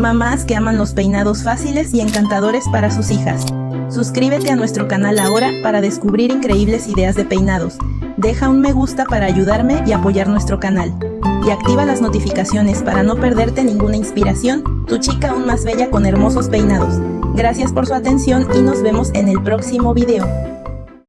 mamás que aman los peinados fáciles y encantadores para sus hijas. Suscríbete a nuestro canal ahora para descubrir increíbles ideas de peinados. Deja un me gusta para ayudarme y apoyar nuestro canal. Y activa las notificaciones para no perderte ninguna inspiración, tu chica aún más bella con hermosos peinados. Gracias por su atención y nos vemos en el próximo video.